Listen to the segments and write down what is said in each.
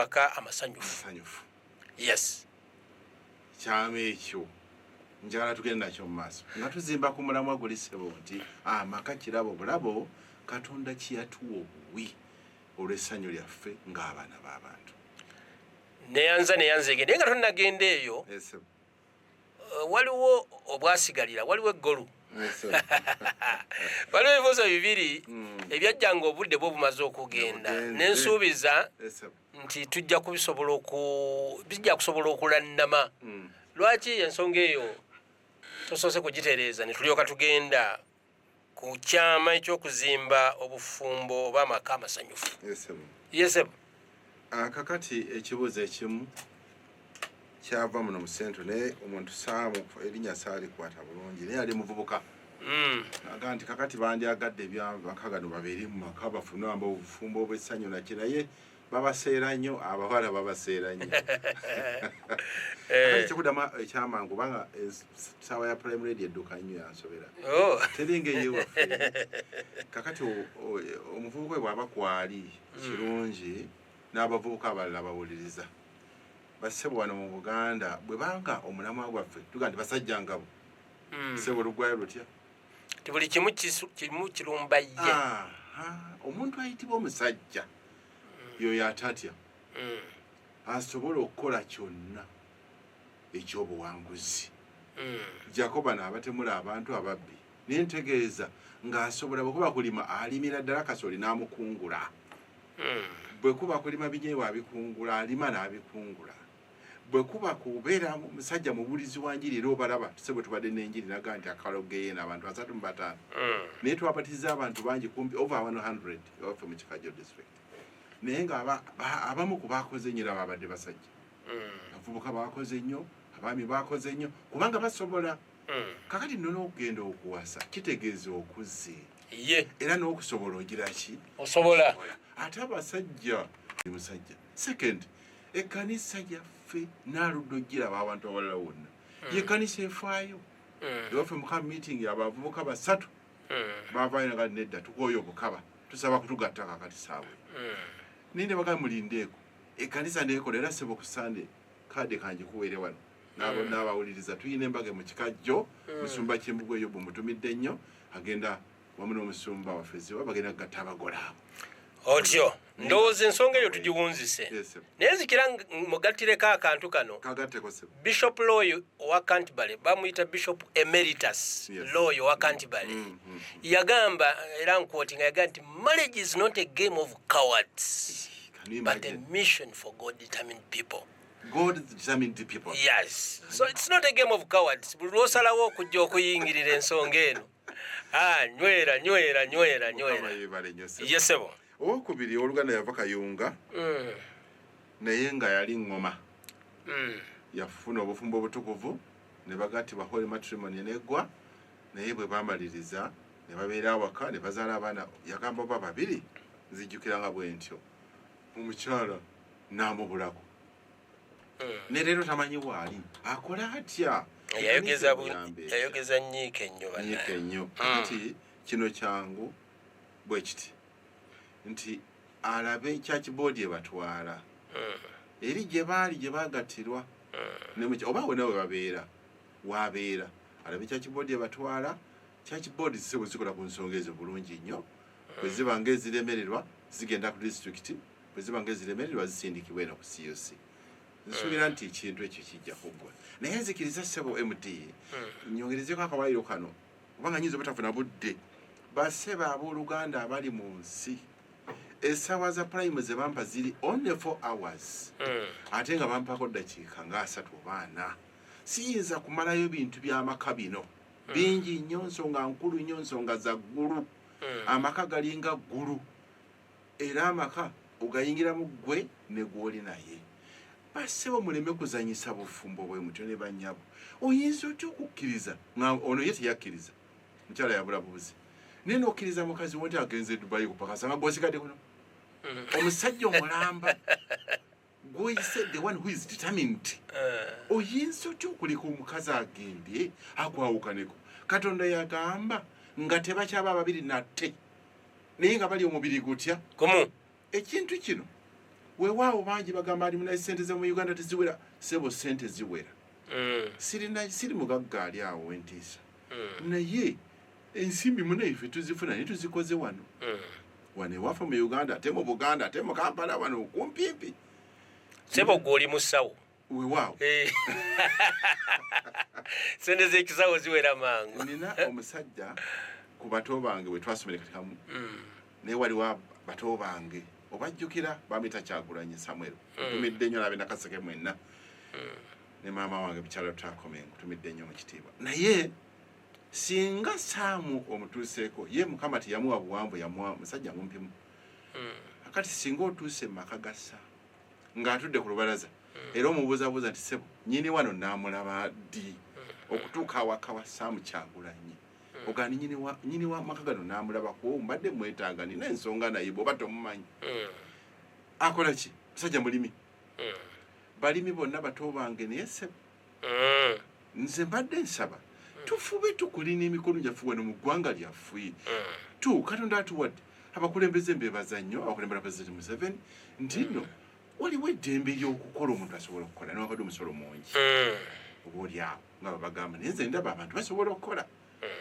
maka amasanyufu. Yes. Kyama ekyo njagala tugenda nakyo mu maaso nga tuzimba ku mulamwa gulisebo nti amaka kirabo bulabo Katonda kiyatuwa obuwi olw'essanyu lyaffe ng'abaana b'abantu. Neyanza egende nga tonnagenda eyo waliwo obwasigalira waliwo eggolu waliwo ebibuuzo bibiri ebyajjanga obudde bwo bumaze okugenda nensuubiza nti bijja kusobola okulannama. Lwaki ensonga eyo tosoose kugitereeza ne tulyoka tugenda ku kyama eky'okuzimba obufumbo oba amaka amasanyufu? Yesebo. Kakati ekibuuzo ekimu kyava muno mu sentro naye omuntu saamu erinnya saalikwata bulungi naye ali muvubuka aga nti kakati bandyagadde ebyamaka gano babeere mu maka bafune obufumbo obw'essanyu nakye naye babaseera nnyo abawala babaseera nnyo. Kyekuddamu ekyamangu kubanga essaawa ya prime radio edduka nnyo yansobera teringa eyewaffe. Kakati omuvubuka we bw'aba kwali kirungi n'abavubuka abalala bawuliriza bassebo wano mu Buganda bwe banga omulamwa gwaffe tuga nti basajja ngabo ssebo lugwayo lutya ti buli kimu kirumba ye. Omuntu ayitibwa omusajja yoyo atatya asobola okukola kyonna ekyobuwanguzi. Jacoba n'abatemula abantu ababbi nentegeeza ng'asobola bwekuba kulima alimira ddala kasooli n'amukungula, bwekuba kulima binyeebwa abikungula alima n'abikungula, bwekuba kubeera musajja mubulizi wa njiri era obalaba tusebwe tubadde n'enjiri naga nti akalogeeye n'abantu 35 naye twabatiza abantu bangi kumpi over 100 waffe mu Kikajjo district naye nga abamu ku baakoze nnyo babadde basajja. Abavubuka baakoze nnyo, abaami baakoze nnyo kubanga basobola. Kakati nno n'okugenda okuwasa kitegeeza okuzze era n'okusobola ogira ki osobola ate abasajja musajja. Second, ekkanisa yaffe n'aludde ogiraba abantu abalala wonna ye kkanisa efaayo ewaffe mukama meeting abavubuka 3 baavaayo nagali nedda tukooye obukaba tusaba kutugatta kakati saabwe ninde baga mulindeeko ekkanisa neekola era sebo ku Sunday kaade kanje kuweere wano n'abawuliriza tuyina embaga mu Kikajjo musumba Kimbugwe Yobu mutumidde nnyo agenda wamu n'omusumba waffe Ziwa bagenda kugatta abagola abo. Otyo ndowooza ensonga eyo tugiwunzise naye nzikira mugattireko akantu kano. Bishop Loyo owa Canterbury bamuyita Bishop Emeritus Loyo owa Canterbury yagamba era nquoting yagamba nti marriage is not a game of cowards but a mission for God-determined people. God-determined people. Yes. So it's not a game of cowards. Buli lw'osalawo okujja okuyingirira ensonga eno nywera. Yesebo. Owokubiri Oluganda yava Kayunga naye nga yali ngoma yafuna obufumbo obutukuvu ne bagati bahole matrimony neggwa naye bwe bamaliriza ne babeera awaka ne bazaala abaana yagamba ba babiri nzijjukira nga bwe ntyo omukyala n'amubulako ne leero tamanyi waali akola atya. Yayogeza nnyiike nnyo kati kino kyangu bwe kiti nti alabe church board ebatwala eri gye baali gye bagattirwa oba we nawe wabeera alabe church board ebatwala. Church board zisebwe zikola ku nsonga ezo bulungi nnyo bwe ziba ng'eziremererwa zigenda ku district bwe ziba ng'eziremererwa zisindikibwa eno ku COC. Nsuubira nti ekintu ekyo kijja kuggwa naye nzikiriza ssebo MD nyongerezeko akawaayiro kano kubanga nyinza obutafuna budde bassebe abooluganda abali mu nsi essaawa za prime ze bampa ziri only 4 hours ate nga bampako ddakiika nga 3 oba 4. Siyinza kumalayo bintu by'amaka bino bingi nnyo nsonga nkulu nnyo nsonga za ggulu amaka galinga ggulu era amaka ogayingiramu ggwe ne gw'oli naye. Bassebo muleme kuzanyisa bufumbo bwe mutyo ne bannyabo oyinza otya okukkiriza ono ye teyakkiriza mukyala yabula bubuzi naye n'okkiriza mukazi wonti agenze Dubai kupakasa nga gwosigadde kuno omusajja omulamba gw'oyise the one who is determined oyinza otya okuleka omukazi agende akwawukaneko. Katonda yagamba nga tebakyaba ababiri natte naye nga bali omubiri gutya kumu. Ekintu kino weewaawo bangi bagamba ali muna sente ze mu Uganda teziwera sebo sente ziwera siri mugagga ali awo wentiisa naye ensimbi munaife tuzifuna naye tuzikoze wano wano ewaffe mu Uganda ate mu Buganda ate mu Kampala wano kumpimpi sebo gwoli musawo weewaawo sente z'ekisawo ziwera mangu nina omusajja ku bato bange bwe twasomere katikamu naye waliwo bato bange obajjukira bamuyita Kyagulanyi Samuel tumidde nnyo nabe nakaseke mwenna ne maama wange bukyalo takomengo tumidde nnyo mu kitiibwa naye singa Saamu omutuuseeko ye Mukama teyamuwa buwanvu yamuwa musajja mumpimu akati singa otuuse mu maka ga Saamu ng'atudde ku lubalaza era omubuuzabuuza nti sebo nyini wano naamulaba ddi okutuuka awaka wa Saamu Kyagulanyi ogani nyini wa maka gano naamulabako mbadde mwetaaga nina ensonga naye bw'oba tomumanyi akola ki musajja mulimi balimi bonna bato bange naye sebo nze mbadde nsaba tufube tukulina emikono gyaffe wano mu ggwanga lyaffe Katonda atuwadde abakulembeze mbebaza nnyo abakulembera President Museveni nti nno waliwo eddembe ly'okukola omuntu asobola okukola newakadde omusolo mungi oba oli awo nga babagamba naye nze ndaba abantu basobola okukola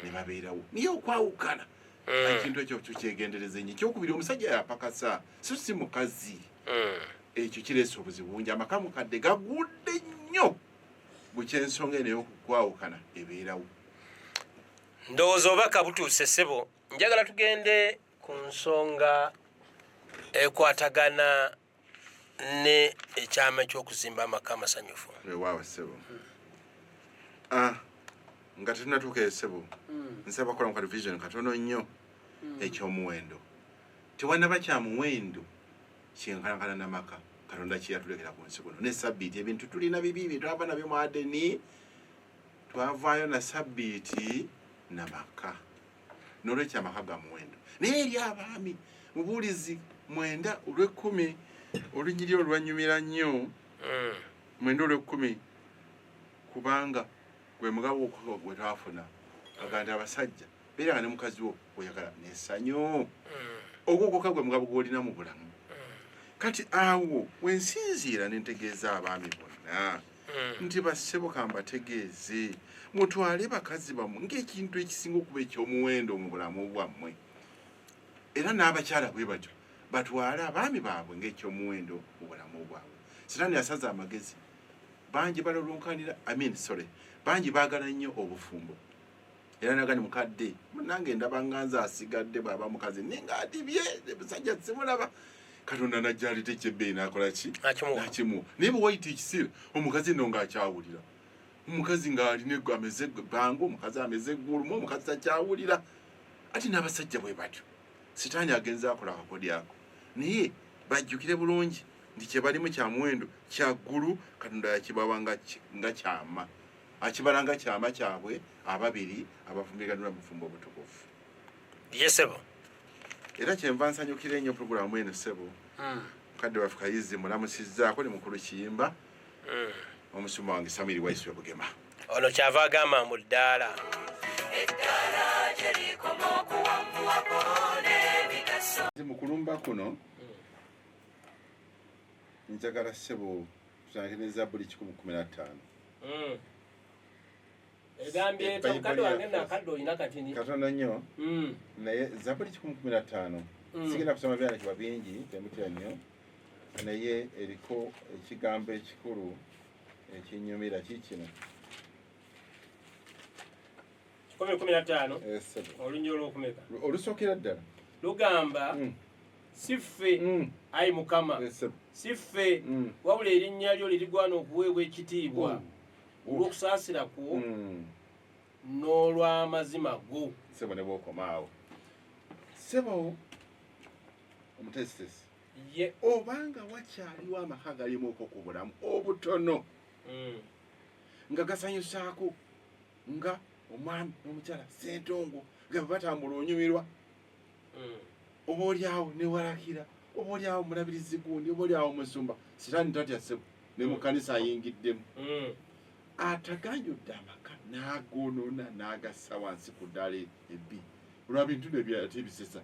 ne babeerawo naye okwawukana ekintu ekyo kyegendereza ennyo ekyokubiri omusajja yapakasa so si mukazi ekyo kireese obuzibu bungi amaka mukadde gagudde nnyo bukyensonga eno y'okukwawukana ebeerawo ndowooza obaka butuuse ssebo njagala tugende ku nsonga ekwatagana ne ekyama ky'okuzimba amaka amasanyufu weewaawo ssebo nga tetunatuuka esebo nsaba kola mu television katono nnyo ekyomuwendo tewannaba kya muwendo kyenkanankana n'amaka Katonda kyeyatulekera ku nsi kuno ne sabbiiti ebintu tulina bibi twava nabyo mu Adeni twavaayo na sabbiiti n'amaka n'olwekyo amaka ga muwendo naye eri abaami mubuulizi 9/10 olunyiri olwanyumira nnyo 9/10 kubanga gwe mugabo gwe twafuna aganda abasajja beeranga ne mukazi wo oyagala n'essanyu ogwokoka gwe mugabo gw'olina mu bulamu kati awo wensinziira nentegeeza abaami bonna nti bassebo kambategeeze mutwale bakazi bammwe ng'ekintu ekisinga okuba ekyomuwendo mu bulamu bwammwe era n'abakyala bwe batyo batwale abaami baabwe ng'ekyomuwendo mu bulamu bwabwe Sitaani yasaza amagezi bangi balolunkanira bangi baagala nnyo obufumbo era nagani mukadde nange ndaba nganza asigadde baba mukazi ninga adibye ebisajja simulaba Katonda najjalite kyebbe nakola ki nakimu naye bwe wayita ekiseera omukazi nno ng'akyawulira omukazi ng'alina ameze bangu omukazi ameze eggulumu omukazi takyawulira ati n'abasajja bwe batyo Sitaani agenza akola akakodi ako naye bajjukire bulungi nti kye balimu kya muwendo kya ggulu Katonda yakibawa nga kyama akibala nga kyama kyabwe ababiri abafumbiriganira bufumbo obutukuvu yesebo era kyenva nsanyukira ennyo puroguramu eno ssebo mukadde waffe Kayizi mulamusizzaako ne mukulu Kiyimba omusumba wange Samiri Waiswe Bugema ono kyava agamba mu ddaala mu kulumba kuno njagala ssebo tusankeneza buli 115 egambye mukadde wange nakadde olina katini katono nnyo naye Zabuli 115 sigenda kusoma byandikibwa bingi temutya nnyo naye eriko ekigambo ekikulu ekinyumira kikino 15 olunyi olwokumeka olusookera ddala lugamba siffe ayi Mukama siffe wabula erinnya lyo lirigwana okuweebwa ekitiibwa olw'okusaasira kwo n'olw'amazima go sebo ne bw'okomaawo sebo omutesitesi obanga wakyaliwo amaka galimu okwo ku bulamu obutono nga gasanyusaako nga omwami n'omukyala Ssentongo nga batambula onyumirwa oba oliawo ne walakira oba oliawo mulabirizi gundi oba oliawo musumba Sitaani tatya sebo ne mu kanisa ayingiddemu ataganjudde amaka n'agoonona n'agassa wansi ku ddala ebbi olwa bintu ebyo ate ebisesa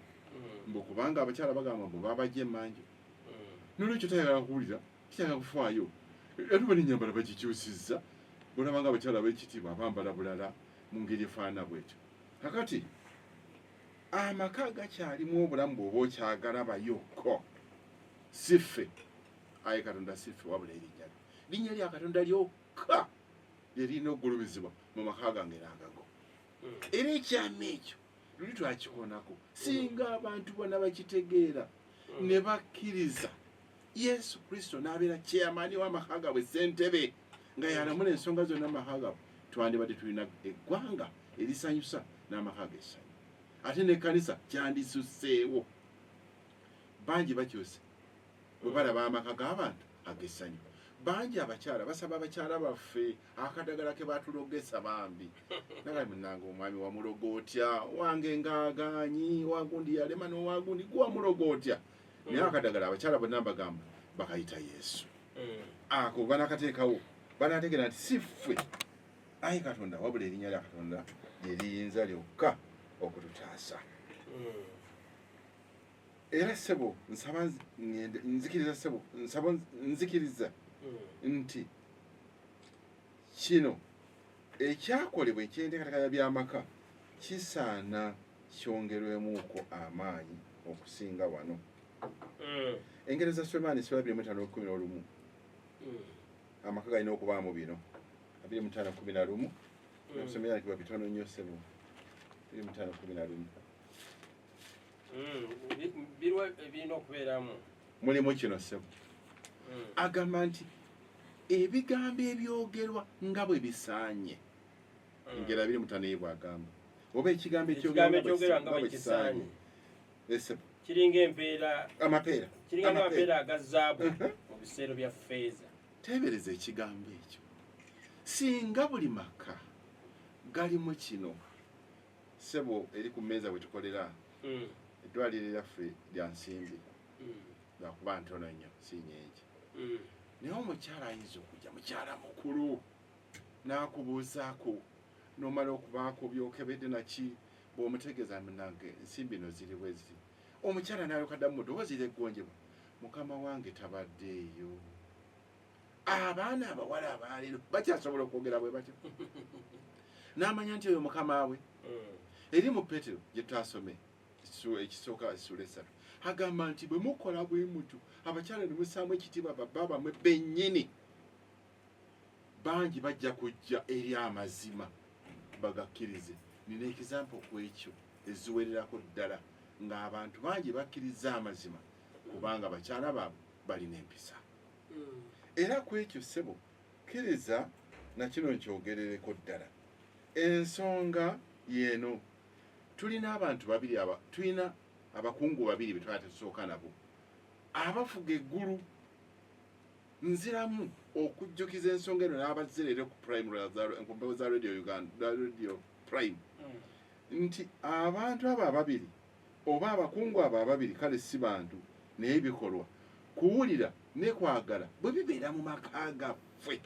mbu kubanga abakyala bagamba mbu babajja emmanju nolwekyo tayagala kuwulira kitayagala kufaayo atuba n'ennyambala bagikyusizza olabanga abakyala b'ekitiibwa abambala bulala mu ngeri efaana bwetyo kakati amaka gakyalimu obulamu bw'oba okyagalabayokko siffe aye katonda siffe wabula linnya lya katonda lyokka lyerina okugulumizibwa mu maka gange n'agago era ekyama ekyo luli twakikonako singa abantu bonna bakitegeera ne bakkiriza yesu kristo n'abeera kyeyamaani w'amaka gaabwe ssentebe nga yalamula ensonga zonna amaka gaabwe twandibadde tulina eggwanga erisanyusa n'amaka g'essanyu ate n'ekkanisa kyandisuseewo bangi bakyuse bwe balaba amaka g'abantu ag'essanyu bangi abakyala basaba abakyala baffe akadagala ke batulogesa bambi nagali munange omwami wamulogo otya wange ngaaganyi wagundi yalema n'owagundi gwamulogo otya naye akadagala abakyala bonna mbagamba bakayita yesu ako banakateekawo banategeera nti si ffe ayi katonda wabula erinnya lya katonda lyeriyinza lyokka okututaasa era ssebo nsaba nzikiriza ssebo nsaba nzikiriza nti kino ekyakolebwa ekyenteekateeka by'amaka kisaana kyongerwemuuko amaanyi okusinga wano engero za Sulemaani siba 25:11 amaka galina okubaamu bino 25:11 nakusomera kiba bitono nnyo ssebo 25:11 birwa ebirina okubeeramu mulimu kino ssebo agamba nti ebigambo ebyogerwa nga bwe bisaanye engero 25 bw'agamba oba ekigambo ekyogerwa nga bwe kisaanye kiringa empeera amapeera kiringa amapeera aga zaabu mu biseero bya ffeeza teebereza ekigambo ekyo singa buli maka galimu kino ssebo eri ku mmeeza bwe tukolera eddwaliro lyaffe lya nsimbi lwakuba ntono nnyo si nyingi naye omukyala ayinza okujja mukyala mukulu n'akubuuzaako n'omala okubaako byokebedde naki bw'omutegeeza munange ensimbi no ziri bwe ziri omukyala n'ayokaddamu mu ddoboozi ly'eggonjebwa mukama wange tabaddeeyo abaana abawala abaleero bakyasobola okwogera bwe batyo n'amanya nti oyo mukama we eri mu Petero gye twasome ekisooka essula 3 agamba nti bwe mukola bwe mutyo abakyala ne musaamu ekitiibwa babba bamwe bennyini bangi bajja kujja eri amazima bagakkirize nina ekizampo ku ekyo eziwererako ddala ng'abantu bangi bakkiriza amazima kubanga abakyala baabwe balina empisa era ku ekyo ssebo kkiriza na kino nkyogerereko ddala ensonga yeeno tulina abantu babiri tulina abakungu babiri be twala tusooka nabo abafuga eggulu nziramu okujjukiza ensonga eno n'abazze leero ku kumpewo za radio Uganda radio prime nti abantu abo ababiri oba abakungu abo ababiri kale si bantu naye bikolwa kuwulira ne kwagala bwe bibeera mu maka gaffe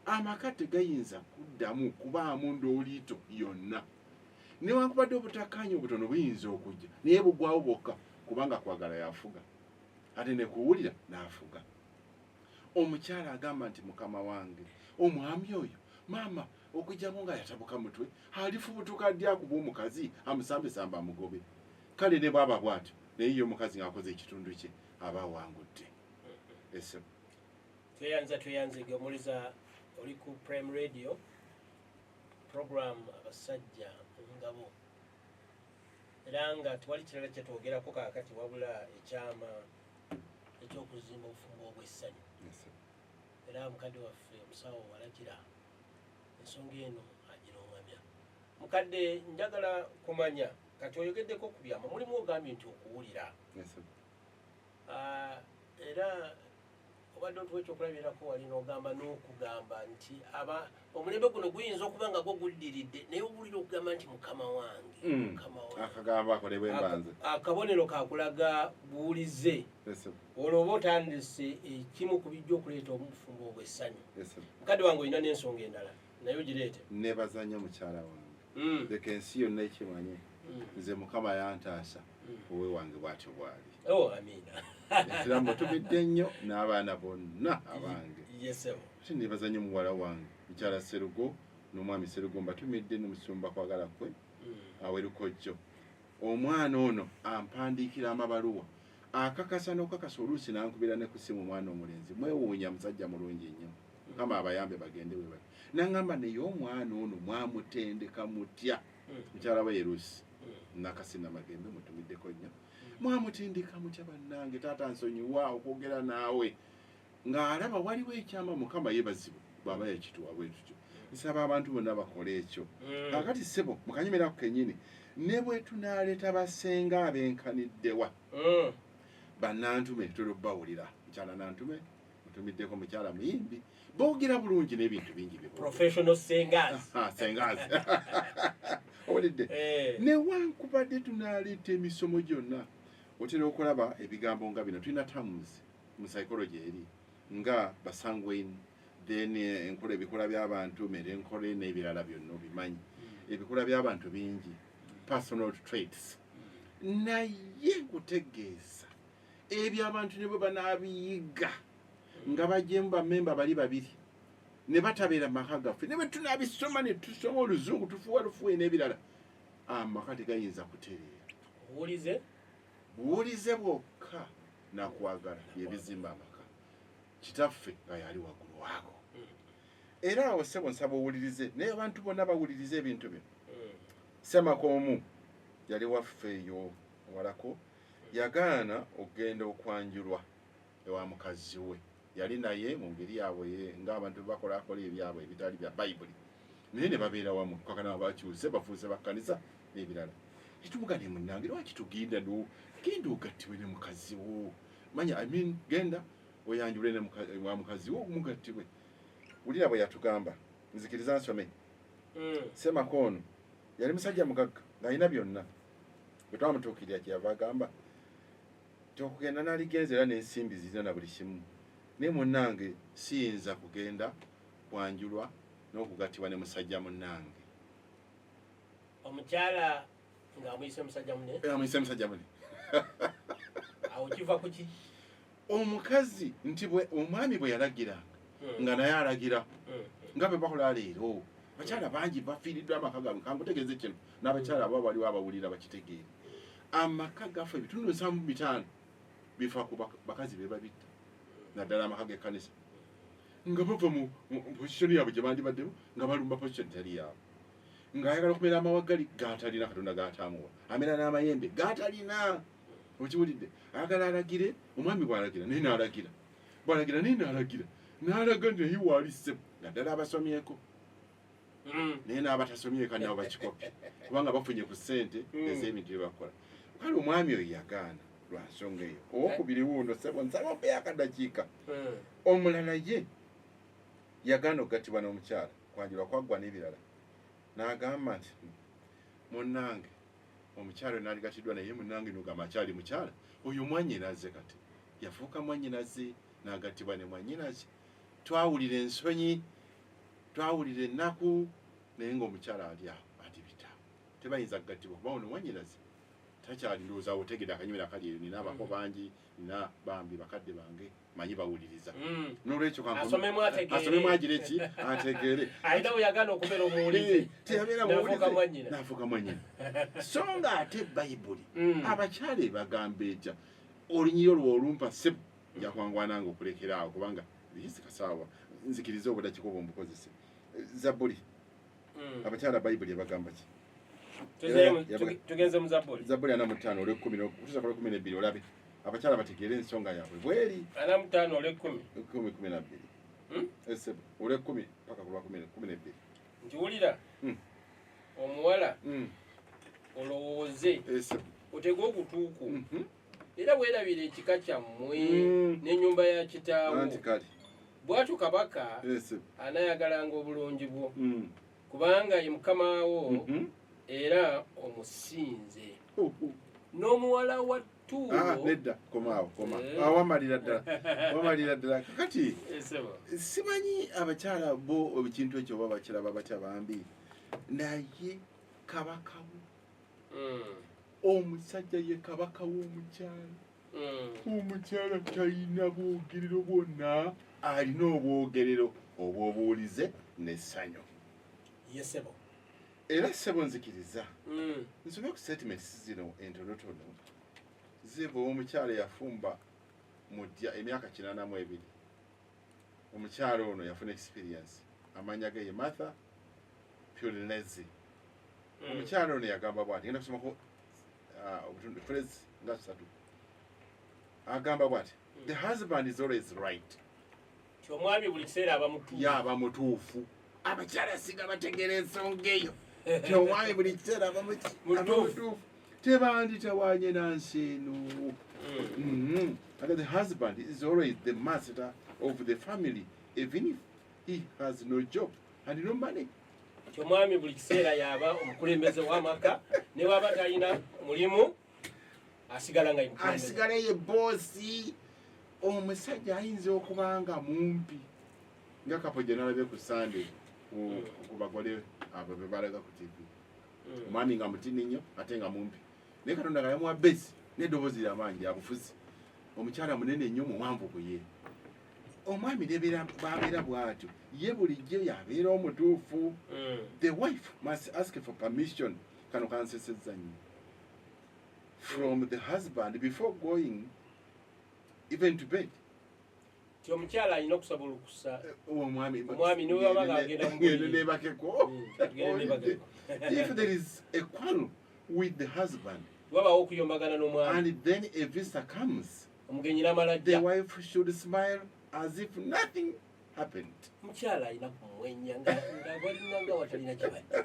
amaka tegayinza kuddamu kubaamu ndooliito yonna newankubadde obutakkaanya obutono buyinza okujja naye bugwawo bwokka kubanga kwagala yafuga ate ne kuwulira n'afuga omukyala agamba nti mukama wange omwami oyo maama okujjamu nga yatabuka mutwe alifubutuka ddi akuba omukazi amusambesamba amugobe kale ne bwaba bw'atyo naye ye omukazi ng'akoze ekitundu kye aba awangudde ese tweyanze geomuliza oli ku Prime Radio program abasajja ngabo era nga twali kirala kyetwogerako kaakati wabula ekyama ekyokuzimba obufumbo obw'essanyu era mukadde waffe omusawo walagira ensonga eno agirongamya mukadde njagala kumanya kati oyogeddeko ku byama mulimu ogambye nti okuwulira era obadde otuwa ekyokulabirako wali n'ogamba n'okugamba nti omulembe guno guyinza okuba nga gwo guddiridde naye owulira okugamba nti mukama wange akagambo akolebwa embanze akabonero kakulaga buwulize olwo oba otandise ekimu ku bijja okuleeta obufumbo obw'essanyu mukadde wange olina n'ensonga endala naye ogireete nebaza nnyo mukyala wange leka ensi yonna ekimanye nze mukama yantaasa owe wange bw'atyo bw'ali amiina Esiramu batumidde nnyo n'abaana bonna abange. Sindibaza nnyo muwala wange mukyala Serugo n'omwami Serugo mbatumidde n'omusumba kwagala kwe awerukojjo. Omwana ono ampandiikira amabaluwa akakasa n'okakasa oluusi n'ankubira ne ku ssimu omwana omulenzi mwewuunya musajja mulungi nnyo Mukama abayambe bagende we bali n'aŋŋamba naye omwana ono mwamutendeka mutya mukyala we Yerusi nakasina magembe mutumiddeko nnyo mwamutendeka mutya bannange taata nsonyiwa okwogera naawe ng'alaba waliwo ekyama Mukama yeebazibwe bw'aba yakituwa bwe tutyo nsaba abantu bonna bakole ekyo kakati ssebo mukanyumirako kennyini ne bwe tunaaleeta basenga abenkaniddewa bannantume tuli bawulira mukyala nantume mutumiddeko mukyala muyimbi boogera bulungi n'ebintu bingi sengazi owulidde newankubadde tunaaleeta emisomo gyonna otera okulaba ebigambo nga bino tulina terms mu psychology eri nga basanguine then enkola ebikola by'abantu mere enkola n'ebirala byonna obimanyi ebikola by'abantu bingi personal traits naye nkutegeeza ebyo abantu ne bwe banaabiyiga nga bajjemu bammemba bali babiri ne batabeera maka gaffe ne bwe tunaabisoma ne tusoma oluzungu tufuwa lufuwe n'ebirala amaka tegayinza kutereera buwulize bwokka nakwagala byebizimba amaka kitaffe nga yali waggulu waago era awo ssebo nsaba owulirize naye abantu bonna bawulirize ebintu bino Semakomu yali waffeeyo walako yagaana okugenda okwanjulwa ewa mukazi we yali naye mu ngeri yaabwe ng'abantu bakolakola ebyabwe ebitali bya bayibuli naye ne babeera wamu kakana bakyuse bafuuse bakkanisa n'ebirala kitugane munnange lwaki tugenda genda ogattibwe ne mukazi wo manya genda oyanjulwe wa mukazi wo mugattibwe wulira bwe yatugamba nzikiriza nsome Semakono yali musajja mugagga ng'alina byonna bwe twamutuukirira kyeyava agamba okugenda n'aligenza era n'ensimbi zirina na buli kimu naye munnange siyinza kugenda kwanjulwa n'okugattibwa ne musajja munnange omukyala ng'amuyise musajja munne amuyise musajja munne awo kiva ku ki omukazi nti omwami bwe yalagiranga nga naye alagira nga bwe bakola leero abakyala bangi bafiiriddwa amaka gaabwe kankutegeeze kino n'abakyala abo baliwo abawulira bakitegeere amaka gaffe ebitundu 75 bifa ku bakazi be babitta naddala amaka g'ekkanisa nga bava mu positioni yaabwe gye bandibaddemu nga balumba positioni tali yaabwe ng'ayagala okumera amawagali gaatalina katonda gaataamuwa amera n'amayembe gaatalina okiwulidde ayagala alagire omwami bw'alagira naye n'alagira bw'alagira naye n'alagira n'alaga naye waalisse naddala abasomyeko naye n'abatasomyeko nabo bakikopye kubanga bafunye ku ssente ez'ebintu bye bakola kale omwami oyo yagaana lwa nsonga eyo owokubiri wuuno ssebo nsaba mpeyo akadakiika omulala ye yagaana okugattibwa n'omukyala kwanjulwa kwaggwa n'ebirala n'agamba nti munnange omukyala oyo n'aligattiddwa naye munnange n'ogamba akyali mukyala oyo mwannyinaze kati yafuuka mwannyinaze n'agattibwa ne mwannyinaze twawulira ensonyi twawulira ennaku naye ng'omukyala ali awo adibita tebayinza kugattibwa kuba ono mwannyinaze takyali ndowooza otegedde akanyumira akali eyo nina abako bangi nina bambi bakadde bange manyi bawuliriza n'olwekyo asomemu agira eki ategeere ayina bwe yagaana okubeera omuwulize teyabeera muwulize n'afuuka mwannyina so nga ate bayibuli abakyala ebagamba etya olunyiro lwo olumpa ssebo njakwangwananga okulekera awo kubanga biyisi kasaawa nzikiriza obudakika obwo mbukozese Zabbuli abakyala bayibuli ebagamba ki tugenze mu Zabbuli 45 olw'ekkumi okutuusa ku lw'ekkumi olabe abakyala bategeere ensonga yaabwe bweri 45 olw'ekkumi 12 esebo olw'ekkumi paka ku lwa 12 nkiwulira omuwala olowooze otege okutuuku era weerabira ekika kyammwe n'ennyumba ya kitaawo bw'atyo kabaka anayagalanga obulungi bwo kubanga ye mukama wo era omusinze n'omuwala wa Ttuulo nedda komaawo wamalira ddala kakati simanyi abakyala bo ekintu ekyo oba bakiraba batya bambi naye kabaka wo omusajja ye kabaka w'omukyala omukyala talina bwogerero bwonna alina obwogerero obwobuulize n'essanyu yesebo era ssebo nzikiriza nsobe ku statements zino entonotono ziva omukyala yafumba mujja emyaka 82 omukyala ono yafuna experience amanya ge ye Martha Pugliese omukyala ono yagamba bw'ati ngenda kusomako obutundu phrase nga 3 agamba bw'ati the husband is always right omwami buli kiseera aba mutuufu abakyala singa bategeera ensonga eyo omwami buli kiseera aba mutuufu tebanditawanye nansi eno the husband is always the master of the family even if he has no job and no money omwami buli kiseera yaba omukulembeze w'amaka ne waba talina mulimu asigala ye boosi omusajja ayinza okuba nga mumpi nga kapo gye nalabye ku Sunday ku bagole abo be balaga ku TV omwami nga mutini nnyo ate nga mumpi naye Katonda nga yamuwa besi n'eddoboozi ly'amaanyi abufuzi omukyala munene nnyo muwanvu ku ye omwami babeera bw'atyo ye bulijjo yabeera omutuufu the wife must ask for permission kano kansesezza nnyo from the husband before going even to bed omukyala alina okusaba olukusa omwami niwe waba ng'agenda nebakeko if there is a quarrel with the husband wabawo okuyombagana n'omwami and then a visitor comes omugenyi n'amalajja the wife should smile as if nothing happened mukyala alina kumwenya nga watalina kibadde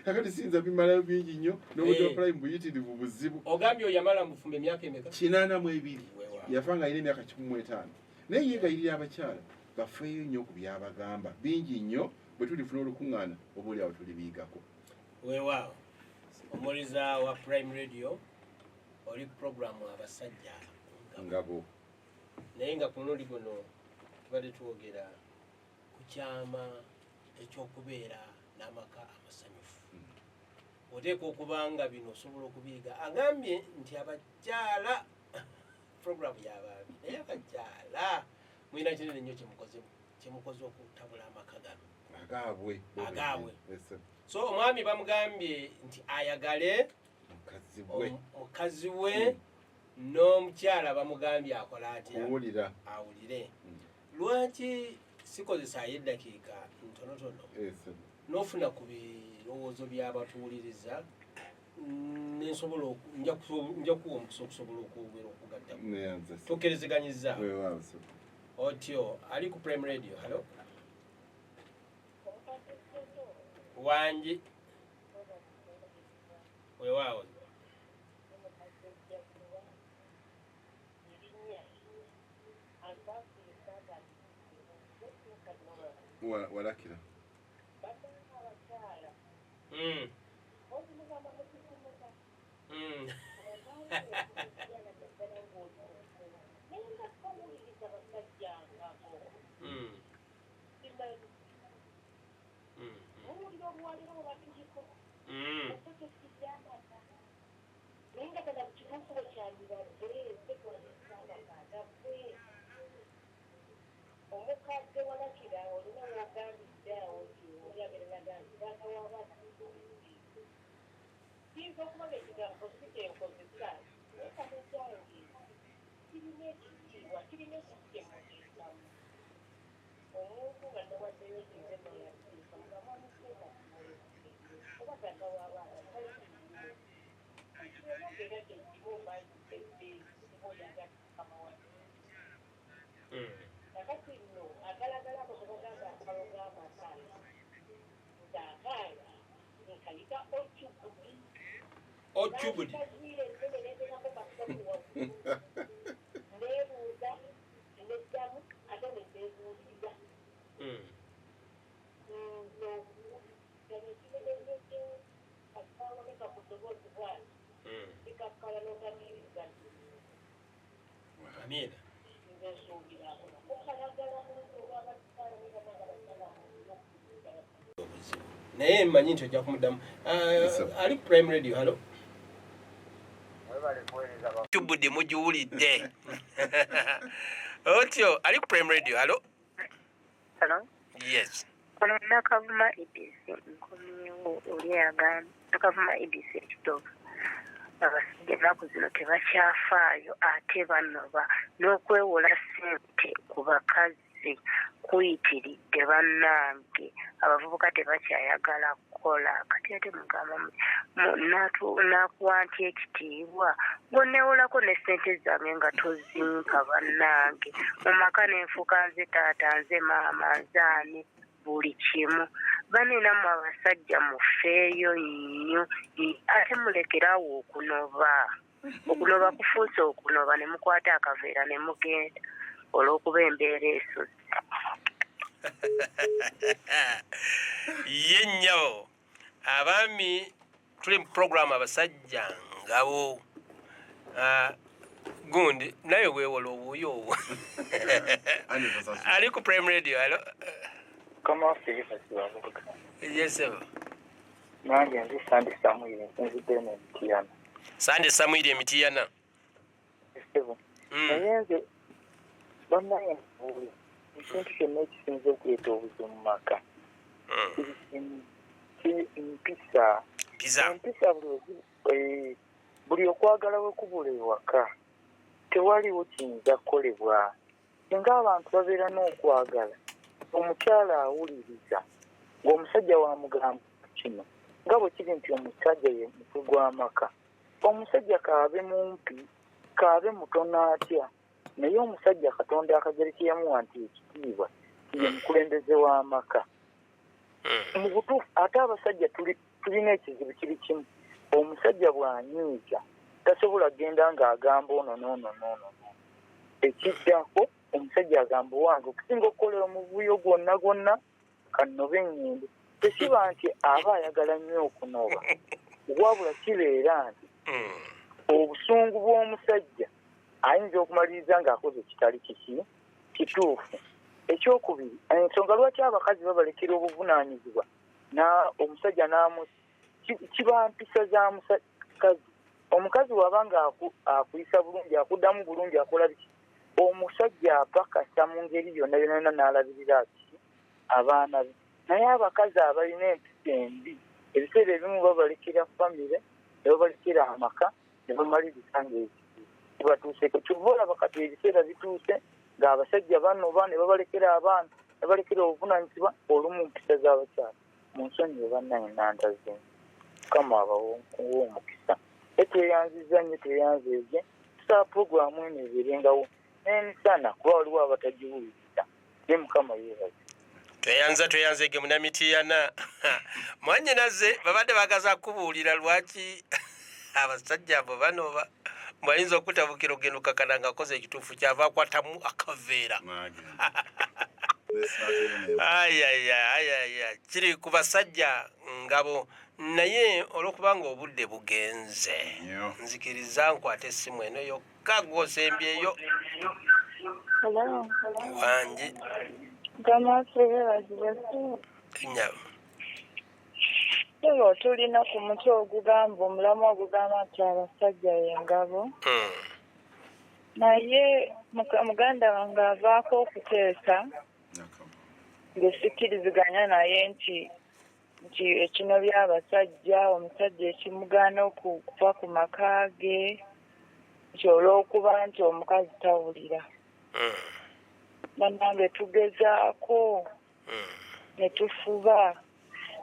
kakati siyinza bimalayo bingi nnyo n'obudde prime buyitirivu buzibu ogambye oyo yamala mufumba emyaka emeka 82 yafa nga alina emyaka 15 naye yeegayirira abakyala bafeeyo nnyo ku byabagamba bingi nnyo bwe tulifuna olukuŋŋaana oba oli awo tulibiigako weewaawo omuliza wa prime radio oli programu abasajja ngabo naye nga ku lundi guno tubadde twogera ku kyama ekyokubeera n'amaka amasanyufu oteeka okuba nga bino osobola okubiyiga agambye nti abakyala programu y'abaami naye abakyala mulina kinene nnyo kyemukoze okutabula amaka gano agaabwe so omwami bamugambye nti ayagale mukazi we n'omukyala bamugambye akola atya awulire lwaki sikozesaayo eddakiika ntonotono n'ofuna ku birowoozo by'abatuwuliriza nensobola nja kuwa omukisa okusobola okwogera okugaddako tukkiriziganyizza otyo ali ku prime radio halo wangi weewaawo walakira Ochubudi. Amina. naye mmanyi nti ojja kumuddamu ali prime radio halo tubudi mujiwulidde otyo ali ku Prime Radio. Hello. Hello. Yes. Kono nakavuma EBC nkomyewo oli agamba nakavuma EBC ekitovu abasajja ennaku zino tebakyafaayo ate banoba n'okwewola ssente ku bakazi kuyitiridde bannange abavubuka tebakyayagala kukola kati ate mugamba nakuwa nti ekitiibwa ng'onneewolako ne ssente zange nga tozinka bannange mu maka n'enfuka nze taata nze maama nzaani buli kimu baninamu abasajja mufeeyo nnyo ate mulekerawo okunoba kufuuse okunoba ne mukwata akaveera ne mugenda olw'okuba embeera esozi ye nnyo abaami tuli mu programu abasajja ngabo gundi naye weewola obuuyo obwo ali ku Prime Radio. Hello. Kama Filipa Yes sir. Nange ndi Sandi Samuel nzidde mu Mitiana. Sandi Samuel Mitiana. Estevo. Nayenze bamaye buli ikintu kyonna ekisinza okuleeta obuzibu mu maka. Mpisa buli okwagala bwe kubula ewaka tewaliwo kiyinza kukolebwa singa abantu babeera n'okwagala omukyala awuliriza ng'omusajja wamugamba kino nga bwe kiri nti omusajja ye mutwe gw'amaka omusajja kaabe mumpi kaabe mutono atya naye omusajja katonda akagereki yamuwa nti ekitiibwa ye mukulembeze w'amaka mu butuufu ate abasajja tulina ekizibu kiri kimu omusajja bw'anyiiga tasobola genda ng'agamba ono ekiddako omusajja agamba wange okusinga okukolera omuvuyo gwonna kanobe ennyimbe tekiba nti aba ayagala nnyo okunoba wabula kibeera nti obusungu bw'omusajja ayinza okumaliriza ng'akoze kitali kituufu. Ekyokubiri ensonga lwaki abakazi babalekera obuvunaanyizibwa omusajja kiba mpisa za mukazi. Omukazi waba nga akuyisa bulungi akuddamu bulungi akola biki omusajja apakasa mu ngeri yonna n'alabirira abaana be naye abakazi abalina empisa embi ebiseera ebimu babalekera famire ne babalekera amaka ne bamaliriza ngaebatuuseko kyova olaba kati ebiseera bituuse ng'abasajja banoba ne babalekera abaana ne balekera obuvunaanyizibwa olumu mpisa z'abakyala mu nsonyi ebannange nantaze mukama abawo omukisa tweyanziza nnyo tweyanzeege tusaa puroguramu eno ebeerengawo n'emisana kuba waliwo abatagiwuliriza ne mukama yeebaze tweyanzeege Munamitiana mwannyinaze babadde bagaza kubuulira lwaki abasajja abo banoba mwayinza okutabukira ogenda okakana ng'akoze ekituufu kyava akwatamu akaveera ayaya kiri ku basajja ngabo naye olw'okubanga obudde bugenze nzikiriza nkwata essimu eno yokka gw'osembyeyo wangi Ewa tulina ku mutwe ogugamba omulamu ogugamba nti abasajja y'engabo naye muganda wange avaako okuteesa ng'esikkiriziganya naye nti ekino by'abasajja omusajja ekimugaana okuva ku maka ge nti olw'okuba nti omukazi tawulira bannange tugezaako ne tufuba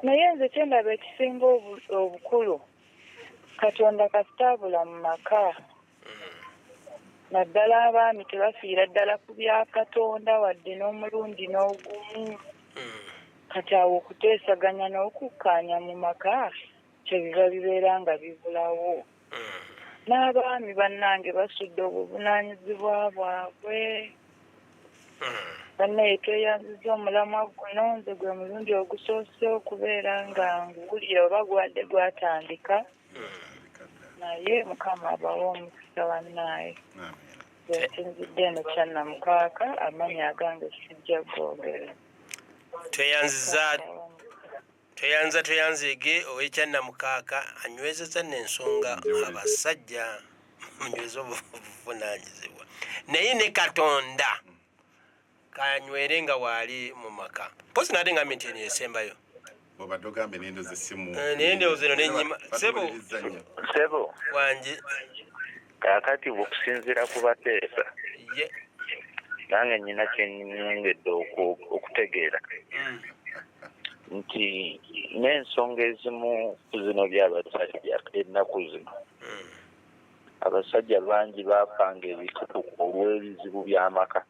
naye nze kyendaba ekisinga obukulu katonda kasitaabula mu maka naddala abaami tebafiira ddala ku bya katonda wadde n'omulundi n'ogumu kati awo okuteesaganya n'okukkaanya mu maka kyebiba bibeera nga bibulawo n'abaami bannange basudde obuvunaanyizibwa bwabwe bannaye tweyanziza omulamwa guno nze gwe mulundi ogusoose okubeera nga nguwulira oba gwadde gwatandika naye mukama abawo omukisa bannaye ekinzidde eno kyannamukaaka amanya agange sijja googera tweyanzeege ow'ekyannamukaaka anywezeza n'ensonga abasajja munyweze obuvunaanyizibwa naye ne Katonda kanywere nga waali mu maka posi nate ngambe nti eno esembayo obadde ogambe n'endoozi essimu naye endowooza eno nenyima sebo wangi kaakati okusinziira ku bateesa nange nyina kyenyongedde okutegeera nti n'ensonga ezimu ku zino by'abasajja ennaku zino abasajja bangi baapanga ebitutu olw'ebizibu by'amaka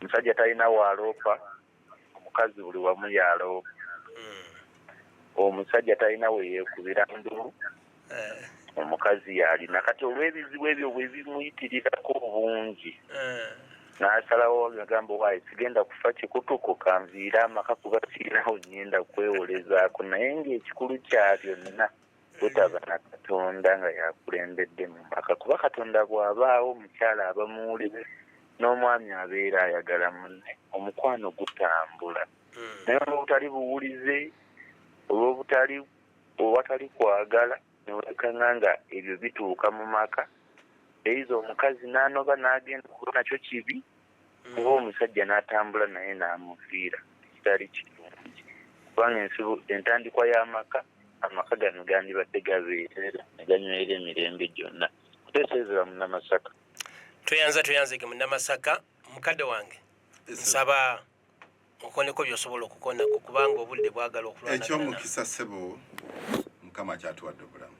omusajja talina waaloopa omukazi buli wamu yaaloopa omusajja talina we yeekubira ndulu omukazi yalina kati olw'ebizibu ebyo bwe bimuyitirirako bungi n'asalawo agamba waayi sigenda kufa kikutuko kanviira amaka kuba siinawo nyenda kwewolezaako naye ng'ekikulu kya byonna butaba na Katonda nga yakulembedde mu maka kuba Katonda bw'abaawo omukyala aba muwulire n'omwami abeera ayagala munne omukwano gutambula naye olw'obutali buwulize olw'obutali kwagala newekanga nga ebyo bituuka mu maka eiza omukazi n'anoba n'agenda kuba nakyo kibi oba omusajja n'atambula naye n'amufiira kitali kirungi kubanga entandikwa y'amaka amaka gano gandibadde gabeerera ne ganywera emirembe gyonna kuteeserezebwa munnamasaka tweyanzege munnamasaka mukadde wange nsaba okoneko byosobola okukonako kubanga obudde bwagala okulwana ekyomukisa ssebo mukama kyatuwadde obulamu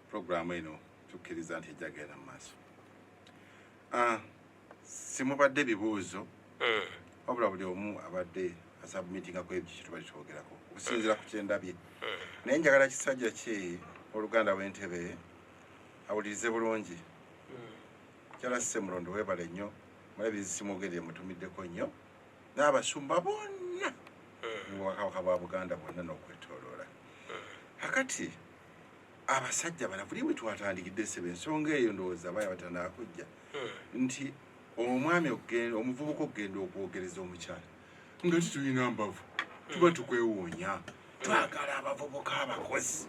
puroguramu eno tukkiriza nti ejja genda mu maaso simubadde bibuuzo wabula buli omu abadde asabumitingako ebyo kyetubali twogerako okusinziira ku kyendabye naye njagala kisajja kye oluganda w'entebe awulirize bulungi kyala Ssemulondo weebale nnyo mulabe ezisimwogerere mutumiddeko nnyo n'abasumba bonna mu bwakabaka bwa Buganda bwonna n'okwetooloola akati abasajja bana buli bwe twatandikidde ssebe ensonga eyo ndowooza baaya batanaakujja nti omwami omuvubuka okugenda okwogereza omukyala nga titulina mbavu tuba tukwewuunya twagala abavubuka abakozi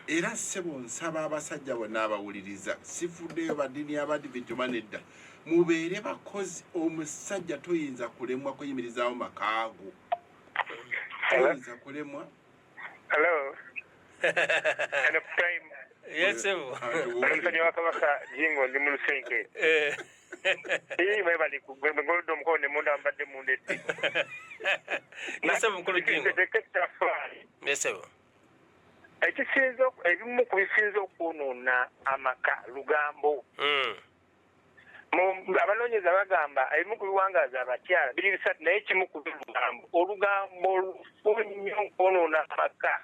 era ssebo nsaba abasajja bonna abawuliriza sifuddeyo baddiini y'Abadiventi nedda mubeere bakozi omusajja toyinza kulemwa kuyimirizaawo makaago toyinza kulemwa omusajja wa Kabaka Jingo ndi mu Lusenke mwebali gwegolodde omukono ne munda mbadde munda esi ebimu ku bisinza okwonoona amaka lugambo abanoonyeza bagamba ebimu ku biwangaaza abakyala biri bisatu naye kimu ku bilugambo olugambo lufu nnyo okwonoona amaka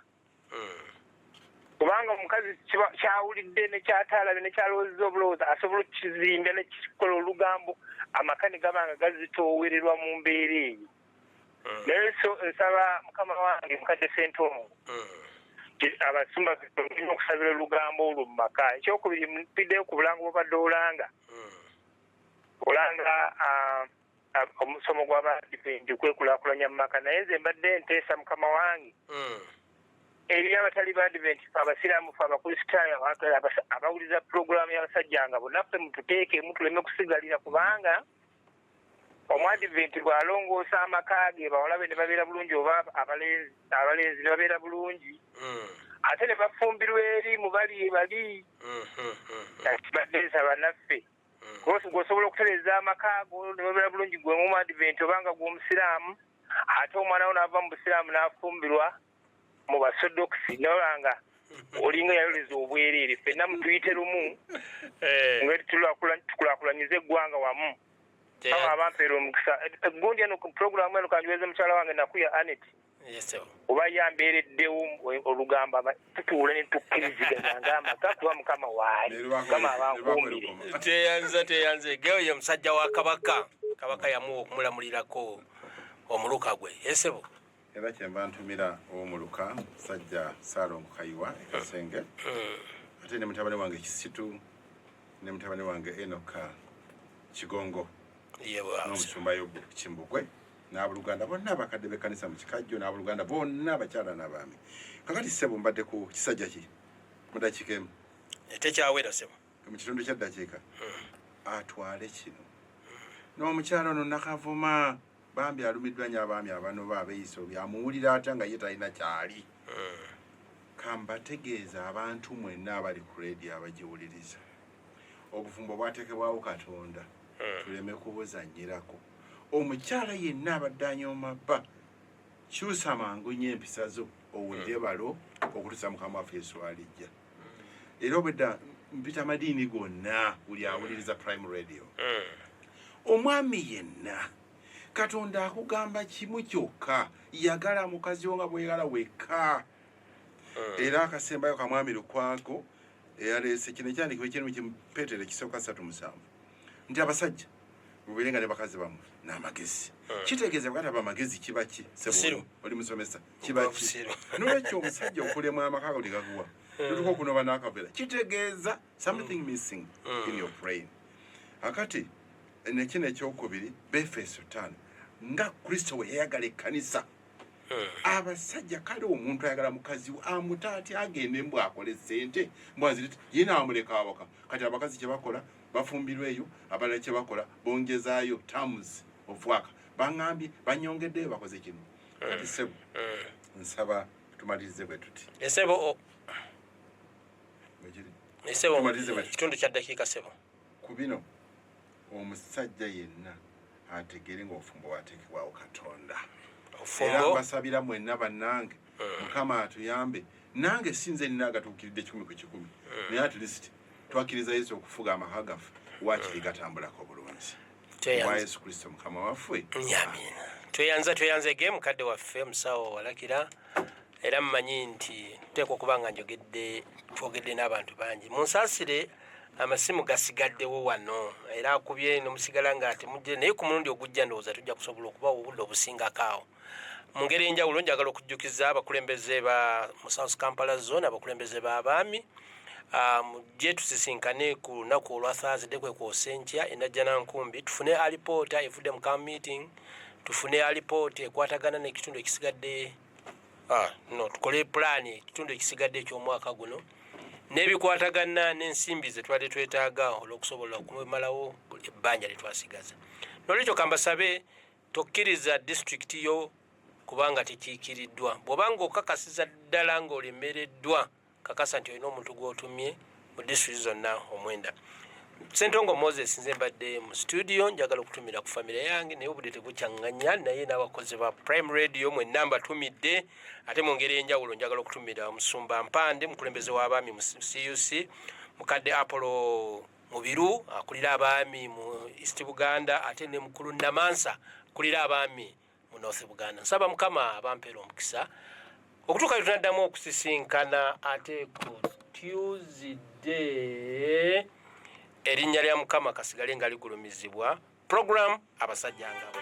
kubanga omukazi kyawulidde nekyataalabye nekyalowoozeza obulowooza asobola okukizimbya nekikola olugambo amaka ne gaba nga gazitoowererwa mu mbeera eyo naye nsaba mukama wange mukadde Ssentongo abasumba olina okusabira olugambo olwo mu maka ekyokubiri mpiddeyo ku bulango bwobadde olanga omusomo gw'Abadiventi kwekulaakulanya mu maka naye nze mbadde nteesa mukama wange eri abatali Badiventi abasiraamu abakristaayo abawuliza puroguramu y'abasajja nga bonnaffe mututeekemu tuleme kusigalira kubanga omwadiventi bw'alongoosa amaka ge bawala be ne babeera bulungi oba abalenzi ne babeera bulungi ate ne bafumbirwa eri mu bali kibadde nsaba naffe gwosobola okutereeza amaka go ne babeera bulungi gwemu omwadiventi obanga gw'omusiraamu ate omwana wo n'ava mu busiraamu n'afumbirwa mu basodokisi nolanga olinga yayoleza obwereere ffenna mutuyite lumu nga tukulaakulanyiza eggwanga wamu aba abampeera omukisa gundi eno ku puroguramu eno kanjiweze mukyala wange Nakuya Anet oba yambeereddewo olugamba tutuula ne tukkiriziganya ng'amaka kuba mukama waali mukama abankuumire teyanze geyo ye musajja wa kabaka yamuwa okumulamulirako omuluka gwe yesebo era kyemba ntumira omuluka sajja Saalongo Kayiwa ekasenge ate ne mutabani wange Kisitu ne mutabani wange Enoka Kigongo n'omusumba Yobu Kimbugwe n'abaluganda bonna abakadde b'ekkanisa mu Kikajjo n'abaluganda bonna abakyala n'abaami kakati ssebo mbadde ku kisajja ki mudakiika emu tekyawera sebo mu kitundu kya ddakiika atwale kino n'omukyalo ono Nakavuma bambi alumiddwa nnyo abaami abano baabeeyisa byamuwulira ate nga ye talina kyali kambategeeza abantu mwenna abali ku leediyo abagiwuliriza obufumbo bwateekebwawo Katonda tuleme kubuzannyirako omukyala yenna abadde anyooma bba kyusa mangu nnyo empisa zo owulire balo okutuusa Mukama waffe Yesu alijja era obwedda mpita madiini gonna buli awuliriza Prime Radio omwami yenna Katonda akugamba kimu kyokka yagala mukazi wo nga bweyagala wekka era akasembayo kamwami Lukwago eyaleese kino ekyandikibwa ekyerimu kimu Peetero ekisooka 3:7 nti abasajja mubeerenga ne bakazi bamwe n'amagezi kitegeeza bwati abamagezi kiba ki sebo oli musomesa kiba ki n'olwekyo omusajja okulema amaka go tegaguwa tutuka okunoba n'akaveera kitegeeza something missing in your brain akati nekino ekyokubiri Befeso 5 nga Kristo we yayagala ekkanisa abasajja kale omuntu ayagala mukazi we amutaati agende mbw akole ssente mbwaziriti yina amuleka awaka kati abakazi kye bakola bafumbirwa eyo abalala kye bakola bongezaayo terms of work baŋŋambye banyongeddeyo bakoze kino kati sebo nsaba tumalirize bwe tuti esebo kitundu kya ddakiika sebo ku bino omusajja yenna ategeere ng'obufumbo bwateekebwawo Katonda era mbasabira mwenna bannange Mukama atuyambe nange sinze nina agatuukiridde 10 ku 10 naye at least twakkiriza Yesu okufuga amaka gaffe waakiri gatambulako bulungi wa Yesu Kristo Mukama waffe amina tweyanze ge mukadde waffe musawo walakira era mmanyi nti tuteekwa okuba nga twogedde n'abantu bangi munsaasire amasimu gasigaddewo wano era akubye nomusigala nga temujje naye ku mulundi ogujja ndowooza tujja kusobola okuba obudde obusingako awo mu ngeri enjawulo njagala okujjukiza abakulembeze ba mu South Kampala zone abakulembeze b'abaami mujje tusisinkane ku lunaku olwa Thursday kwe kwosenkya enajjana nkumbi tufune alipoota evudde mu camp meeting tufune alipoota ekwatagana n'ekitundu ekisigadde tukole pulaani ekitundu ekisigadde eky'omwaka guno n'ebikwatagana n'ensimbi ze twali twetaaga olw'okusobola okumalawo ebbanja lye twasigaza n'olwekyo kambasabe tokkiriza disitulikiti yo kubanga tekiikiriddwa bw'obanga okakasiza ddala ng'olemereddwa kakasa nti olina omuntu gw'otumye mu disitulikiti zonna omwenda Ssentongo Moses nze mbadde mu studio njagala okutumira ku famire yange naye obudde tebukyanganya naye n'abakozi ba Prime Radio mwe namba tumidde ate mu ngeri enjawulo njagala okutumira Musumba Mpande mukulembeze w'abaami mu CUC mukadde Apollo Mubiru akulira abaami mu East Buganda ate ne mukulu Namansa akulira abaami mu North Buganda nsaba Mukama abampeera omukisa okutuuka tunaddamu okusisinkana ate ku Tuesday erinnya lya Mukama kasigale nga ligulumizibwa program abasajja ngabo